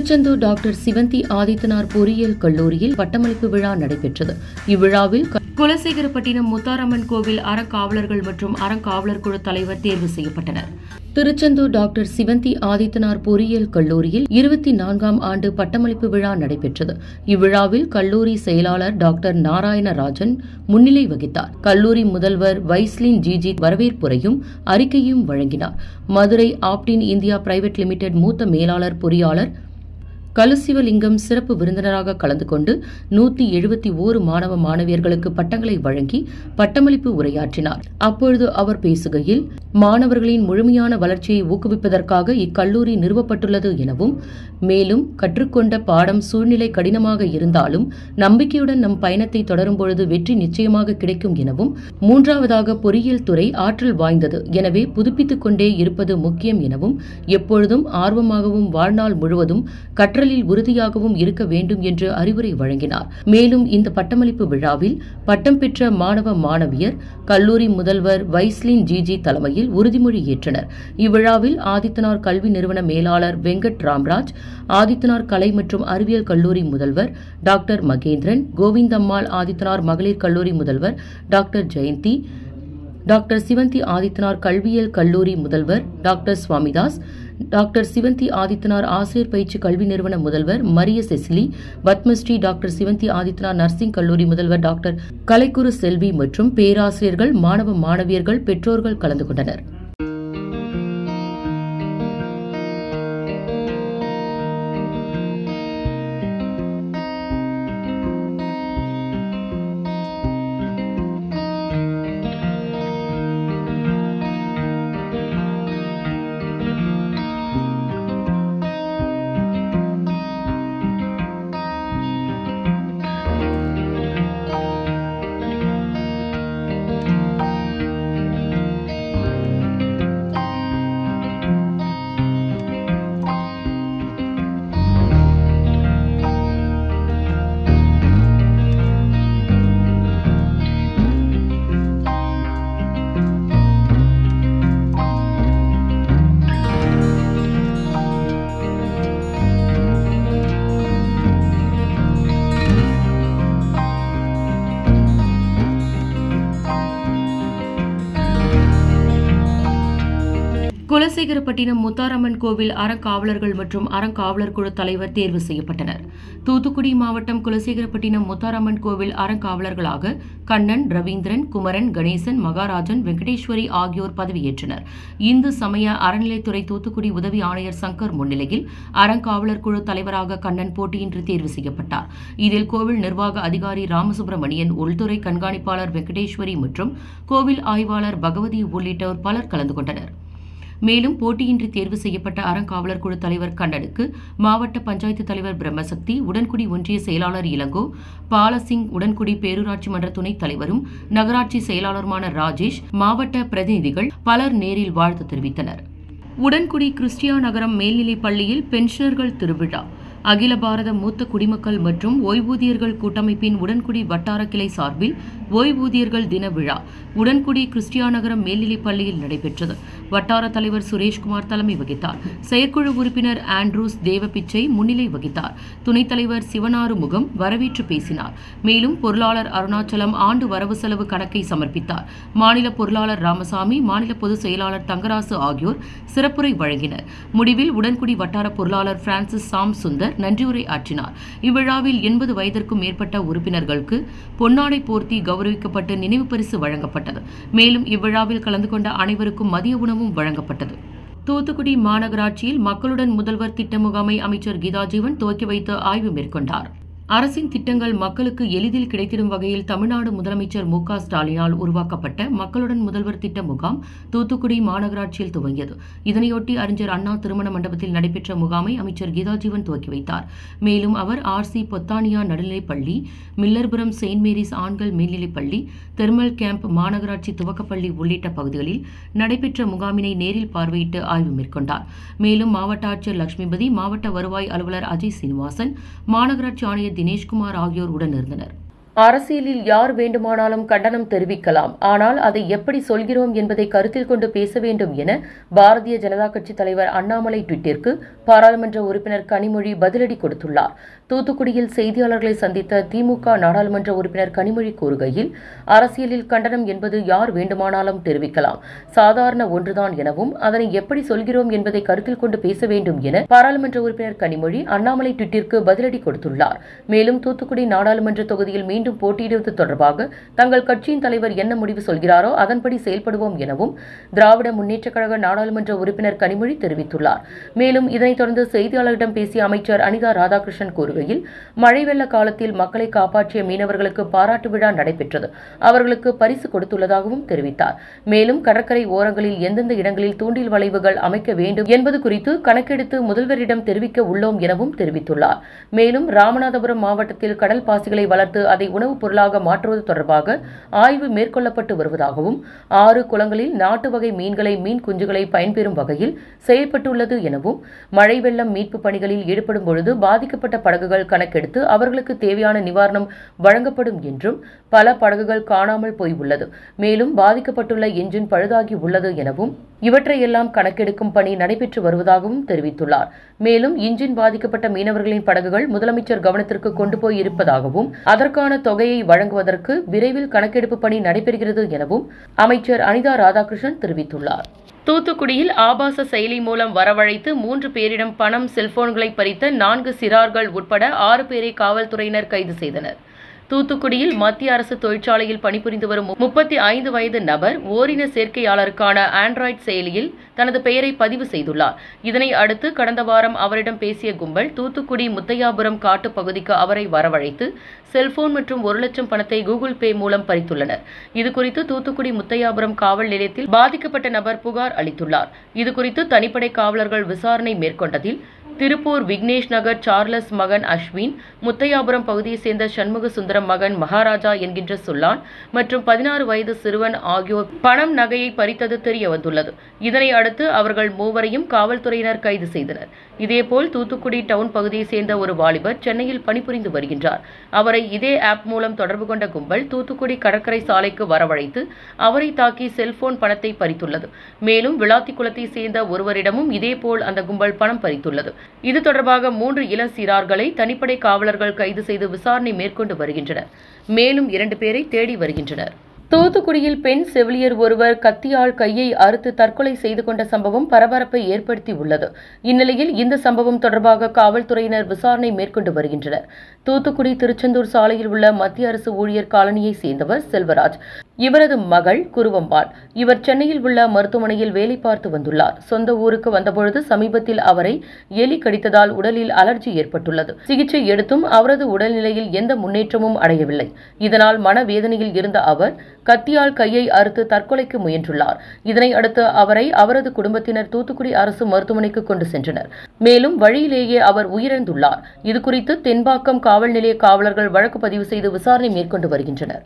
Tiruchendur doctor Sivanthi Adithanar பொறியியல் கல்லூரியில் பட்டமளிப்பு விழா நடைபெற்றது. இவ்விழாவில் குலசேகரப்பட்டினம் முத்தாரம்மன் கோவில் அறங்காவலர்கள் மற்றும் அறங்காவலர் குழு தலைவர் தேர்வு செய்யப்பட்டனர். திருச்செந்தூர் டாக்டர் சிவந்தி ஆதித்தனார் பொறியியல் கல்லூரியில் 24ஆம் ஆண்டு பட்டமளிப்பு விழா நடைபெற்றது. இவ்விழாவில் கல்லூரி செயலாளர் டாக்டர் நாராயணராஜன் முன்னிலை வகித்தார். கல்லூரி முதல்வர் வைஸ்லின் ஜிஜி வரவேற்புரையும் அறிக்கையும் வழங்கினார். மதுரை ஆப்டின் இந்தியா பிரைவேட் லிமிடெட் மூத்த மேலாளர் பொறியாளர் கலுசிவலிங்கம் சிறப்பு விருந்தினராக கலந்து கொண்டு 171 மாணவ மாணவியர்களுக்கு பட்டங்களை வழங்கி பட்டமளிப்பு உரையாற்றினார். அப்பொழுது அவர் பேசுகையில், மாணவர்களின் முழுமையான வளர்ச்சியை ஊக்குவிப்பதற்காக இக்கல்லூரி நிறுவப்பட்டுள்ளது எனவும், மேலும் கற்றுக்கொண்ட பாடம் சூழ்நிலை கடினமாக இருந்தாலும் நம்பிக்கையுடன் நம் பயணத்தை தொடரும் பொழுது வெற்றி நிச்சயமாக கிடைக்கும் எனவும், மூன்றாவதாக பொறியியல் துறை ஆற்றல் வாய்ந்தது, எனவே புதுப்பித்துக் கொண்டே இருப்பது முக்கியம் எனவும், எப்பொழுதும் ஆர்வமாகவும் வாழ்நாள் முழுவதும் கற்றலில் உறுதியாகவும் இருக்க வேண்டும் என்று அறிவுரை வழங்கினார். மேலும் இந்த பட்டமளிப்பு விழாவில் பட்டம் பெற்ற மாணவ மாணவியர் கல்லூரி முதல்வர் வைஸ்லின் ஜிஜி தலைமையில் உறுதிமொழி ஏற்றனர். இவ்விழாவில் ஆதித்தனார் கல்வி நிறுவன மேலாளர் வெங்கட் ராம்ராஜ், ஆதித்தனார் கலை மற்றும் அறிவியல் கல்லூரி முதல்வர் டாக்டர் மகேந்திரன், கோவிந்தம்மாள் ஆதித்தனார் மகளிர் கல்லூரி முதல்வர் டாக்டர் ஜெயந்தி, டாக்டர் சிவந்தி ஆதித்தனார் கல்வியியல் கல்லூரி முதல்வர் டாக்டர் சுவாமிதாஸ், டாக்டர் சிவந்தி ஆதித்தனார் ஆசிரியர் பயிற்சி கல்வி நிறுவன முதல்வர் Maria Cecily, Padmashri doctor Sivanthi Adithanar nursing கல்லூரி முதல்வர் டாக்டர் கலைக்குரு செல்வி மற்றும் பேராசிரியர்கள், மாணவ மாணவியர்கள், பெற்றோர்கள் கலந்து கொண்டனர். குலசேகரப்பட்டினம் முத்தாரம்மன் கோவில் அறங்காவலர்கள் மற்றும் அறங்காவலர் குழு தலைவர் தேர்வு செய்யப்பட்டனர். தூத்துக்குடி மாவட்டம் குலசேகரப்பட்டினம் முத்தாரம்மன் கோவில் அறங்காவலர்களாக கண்ணன், ரவீந்திரன், குமரன், கணேசன், மகாராஜன், வெங்கடேஸ்வரி ஆகியோர் பதவியேற்றனர். இந்து சமய அறநிலைத்துறை தூத்துக்குடி உதவி ஆணையர் சங்கர் முன்னிலையில் அறங்காவலர் குழு தலைவராக கண்ணன் போட்டியின்றி தேர்வு செய்யப்பட்டார். இதில் கோவில் நிர்வாக அதிகாரி ராமசுப்பிரமணியன், உள்துறை கண்காணிப்பாளர் வெங்கடேஸ்வரி மற்றும் கோவில் ஆய்வாளர் பகவதி உள்ளிட்டோர் பலர் கலந்து கொண்டனர். மேலும் போட்டியின்றி தேர்வு செய்யப்பட்ட அறங்காவலர் குழு தலைவர் கண்ணனுக்கு மாவட்ட பஞ்சாயத்து தலைவர் பிரம்மசக்தி, உடன்குடி ஒன்றிய செயலாளர் இளங்கோ, பாலசிங், உடன்குடி பேரூராட்சி மன்ற துணைத் தலைவரும் நகராட்சி செயலாளருமான ராஜேஷ், மாவட்ட பிரதிநிதிகள் பலர் நேரில் வாழ்த்து தெரிவித்தனர். உடன்குடி கிறிஸ்டியா நகரம் மேல்நிலைப் பள்ளியில் பென்ஷனர்கள் திருவிழா. அகில பாரத மூத்த குடிமக்கள் மற்றும் ஓய்வூதியர்கள் கூட்டமைப்பின் உடன்குடி வட்டார கிளை சார்பில் ஓய்வூதியர்கள் தின விழா உடன்குடி கிறிஸ்டியா நகரம் மேல்நிலைப் பள்ளியில் நடைபெற்றது. வட்டார தலைவர் சுரேஷ்குமார் தலைமை வகித்தார். செயற்குழு உறுப்பினர் ஆண்ட்ரூஸ் தேவபிச்சை முன்னிலை வகித்தார். துணைத் தலைவர் சிவனாறுமுகம் வரவேற்று பேசினார். மேலும் பொருளாளர் அருணாச்சலம் ஆண்டு வரவு செலவு கணக்கை சமர்ப்பித்தார். மாநில பொருளாளர் ராமசாமி, மாநில பொதுச் செயலாளர் தங்கராசு ஆகியோர் சிறப்புரை வழங்கினர். முடிவில் உடன்குடி வட்டார பொருளாளர் பிரான்சிஸ் சாம் சுந்தர் நன்றியுரை ஆற்றினார். இவ்விழாவில் 80 வயதிற்கும் மேற்பட்ட உறுப்பினர்களுக்கு பொன்னாடை போர்த்தி கௌரவிக்கப்பட்டு நினைவு பரிசு வழங்கப்பட்டது. மேலும் இவ்விழாவில் கலந்து கொண்ட அனைவருக்கும் மதிய உணவும் வழங்கப்பட்டது. தூத்துக்குடி மாநகராட்சியில் மக்களுடன் முதல்வர் திட்ட முகாமை அமைச்சர் கீதாஜீவன் துவக்கி வைத்து ஆய்வு மேற்கொண்டார். அரசின் திட்டங்கள் மக்களுக்கு எளிதில் கிடைத்திடும் வகையில் தமிழ்நாடு முதலமைச்சர் மு.க. ஸ்டாலினால் உருவாக்கப்பட்ட மக்களுடன் முதல்வர் திட்ட முகாம் தூத்துக்குடி மாநகராட்சியில் துவங்கியது. இதனையொட்டி அறிஞர் அண்ணா திருமண மண்டபத்தில் நடைபெற்ற முகாமை அமைச்சர் கீதாஜீவன் துவக்கி வைத்தார். மேலும் அவர் ஆர்.சி. பொத்தானியா நடுநிலைப்பள்ளி, மில்லர்புரம் செயின்ட் மேரிஸ் ஆண்கள் மேல்நிலைப்பள்ளி, தெர்மல் கேம்ப் மாநகராட்சி துவக்கப்பள்ளி உள்ளிட்ட பகுதிகளில் நடைபெற்ற முகாமினை நேரில் பார்வையிட்டு ஆய்வு மேற்கொண்டார். மேலும் மாவட்ட ஆட்சியர் லட்சுமிபதி, மாவட்ட வருவாய் அலுவலர் அஜய் சீனிவாசன், மாநகராட்சி ஆணையர் தினேஷ்குமார் ஆகியோர் உடனிருந்தனர். அரசியலில் யார் வேண்டுமானாலும் கண்டனம் தெரிவிக்கலாம், ஆனால் அதை எப்படி சொல்கிறோம் என்பதை கருத்தில் கொண்டு பேச வேண்டும் என பாரதிய ஜனதா கட்சி தலைவர் அண்ணாமலை ட்வீட்டிற்கு பாராளுமன்ற உறுப்பினர் கனிமொழி பதிலடி கொடுத்துள்ளார். தூத்துக்குடியில் செய்தியாளர்களை சந்தித்த திமுக நாடாளுமன்ற உறுப்பினர் கனிமொழி கூறுகையில், அரசியலில் கண்டனம் என்பது யார் வேண்டுமானாலும் தெரிவிக்கலாம், சாதாரண ஒன்றுதான் எனவும் அதனை எப்படி சொல்கிறோம் என்பதை கருத்தில் கொண்டு பேச வேண்டும் என பாராளுமன்ற உறுப்பினர் கனிமொழி அண்ணாமலை ட்வீட்டிற்கு பதிலடி கொடுத்துள்ளார். மேலும் தூத்துக்குடி நாடாளுமன்ற தொகுதியில் மீண்டும் போட்டியிடுவது தொடர்பாக தங்கள் கட்சியின் தலைவர் என்ன முடிவு சொல்கிறாரோ அதன்படி செயல்படுவோம் எனவும் திராவிட முன்னேற்றக் கழக நாடாளுமன்ற உறுப்பினர் கனிமொழி தெரிவித்துள்ளார். மேலும் இதனைத் தொடர்ந்து செய்தியாளர்களிடம் பேசிய அமைச்சர் அனிதா ராதாகிருஷ்ணன் கூறுகையில், மழை வெள்ள காலத்தில் மக்களை காப்பாற்றிய மீனவர்களுக்கு பாராட்டு விழா நடைபெற்றது, அவர்களுக்கு பரிசு கொடுத்துள்ளதாகவும் தெரிவித்தார். மேலும் கடற்கரை ஓரங்களில் எந்தெந்த இடங்களில் தூண்டில் வளைவுகள் அமைக்க வேண்டும் என்பது குறித்து கணக்கெடுத்து முதல்வரிடம் தெரிவிக்க உள்ளோம் எனவும் தெரிவித்துள்ளார். மேலும் ராமநாதபுரம் மாவட்டத்தில் கடல் பாசிகளை வளர்த்து அதை உணவுப் பொருளாக மாற்றுவது தொடர்பாக ஆய்வு மேற்கொள்ளப்பட்டு வருவதாகவும், 6 குளங்களில் நாட்டு வகை மீன்களை மீன் குஞ்சுகளை பயன்பெறும் வகையில் செயல்பட்டுள்ளது எனவும், மழை வெள்ளம் மீட்பு பணிகளில் ஈடுபடும் பொழுது பாதிக்கப்பட்ட படகுகள் கணக்கெடுத்து அவர்களுக்கு தேவையான நிவாரணம் வழங்கப்படும் என்றும், பல படகுகள் காணாமல் போய் உள்ளது, மேலும் பாதிக்கப்பட்டுள்ள என்ஜின் பழுதாகி உள்ளது எனவும், இவற்றையெல்லாம் கணக்கெடுக்கும் பணி நடைபெற்று வருவதாகவும் தெரிவித்துள்ளார். மேலும் இன்ஜின் பாதிக்கப்பட்ட மீனவர்களின் படகுகள் முதலமைச்சர் கவனத்திற்கு கொண்டு போய் இருப்பதாகவும், அதற்கான தொகையை வழங்குவதற்கு விரைவில் கணக்கெடுப்பு பணி நடைபெறுகிறது எனவும் அமைச்சர் அனிதா ராதாகிருஷ்ணன் தெரிவித்துள்ளார். தூத்துக்குடியில் ஆபாச செயலி மூலம் வரவழைத்து 3 பேரிடம் பணம், செல்போன்களை பறித்த 4 சிறார்கள் உட்பட 6 பேரை காவல்துறையினர் கைது செய்தனர். தூத்துக்குடியில் மத்திய அரசு தொழிற்சாலையில் பணிபுரிந்து வரும் 35 வயது நபர் ஓரின சேர்க்கையாளருக்கான ஆண்ட்ராய்டு செயலியில் தனது பெயரை பதிவு செய்துள்ளார். இதனை அடுத்து கடந்த வாரம் அவரிடம் பேசிய கும்பல் தூத்துக்குடி முத்தையாபுரம் காட்டு பகுதிக்கு அவரை வரவழைத்து செல்போன் மற்றும் 1 லட்சம் பணத்தை கூகுள் பே மூலம் பறித்துள்ளனர். இதுகுறித்து தூத்துக்குடி முத்தையாபுரம் காவல் நிலையத்தில் பாதிக்கப்பட்ட நபர் புகார் அளித்துள்ளார். இதுகுறித்து தனிப்படை காவலர்கள் விசாரணை மேற்கொண்டதில் திருப்பூர் விக்னேஷ் நகர் சார்லஸ் மகன் அஸ்வின், முத்தையாபுரம் பகுதியைச் சேர்ந்த சண்முக சுந்தரம் மகன் மகாராஜா என்கின்ற சொல்லான் மற்றும் 16 வயது சிறுவன் ஆகியோர் பணம், நகையை பறித்தது தெரியவந்துள்ளது. இதனை அடுத்து அவர்கள் மூவரையும் காவல்துறையினர் கைது செய்தனர். இதேபோல் தூத்துக்குடி டவுன் பகுதியைச் சேர்ந்த ஒரு வாலிபர் சென்னையில் பணிபுரிந்து வருகின்றார். அவரை இதே ஆப் மூலம் தொடர்பு கொண்ட கும்பல் தூத்துக்குடி கடற்கரை சாலைக்கு வரவழைத்து அவரை தாக்கி செல்போன், பணத்தை பறித்துள்ளது. மேலும் விளாத்திக்குளத்தை சேர்ந்த ஒருவரிடமும் இதேபோல் அந்த கும்பல் பணம் பறித்துள்ளது. இது தொடர்பாக 3 இளம் சிறார்களை தனிப்படை காவலர்கள் கைது செய்து விசாரணை மேற்கொண்டு வருகின்றனர். மேலும் 2 பேரை தேடி வருகின்றனர். தூத்துக்குடியில் பெண் செவிலியர் ஒருவர் கத்தியால் கையை அறுத்து தற்கொலை செய்து கொண்ட சம்பவம் பரபரப்பை ஏற்படுத்தி உள்ளது. இந்நிலையில் இந்த சம்பவம் தொடர்பாக காவல்துறையினர் விசாரணை மேற்கொண்டு வருகின்றனர். தூத்துக்குடி திருச்செந்தூர் சாலையில் உள்ள மத்திய அரசு ஊழியர் காலனியை சேர்ந்தவர் செல்வராஜ். இவரது மகள் குருவம்பாள். இவர் சென்னையில் உள்ள மருத்துவமனையில் வேலை பார்த்து வந்துள்ளார். சொந்த ஊருக்கு வந்தபொழுது சமீபத்தில் அவரை எலி கடித்ததால் உடலில் அலர்ஜி ஏற்பட்டுள்ளது. சிகிச்சை எடுத்தும் அவரது உடல்நிலையில் எந்த முன்னேற்றமும் அடையவில்லை. இதனால் மனவேதனையில் இருந்த அவர் கத்தியால் கையை அறுத்து தற்கொலைக்கு முயன்றுள்ளார். இதனை அடுத்து அவரை அவரது குடும்பத்தினர் தூத்துக்குடி அரசு மருத்துவமனைக்கு கொண்டு சென்றனர். மேலும் வழியிலேயே அவர் உயிரிழந்துள்ளார். இதுகுறித்து தென்பாக்கம் காவல் நிலைய காவலர்கள் வழக்கு பதிவு செய்து விசாரணை மேற்கொண்டு வருகின்றனர்.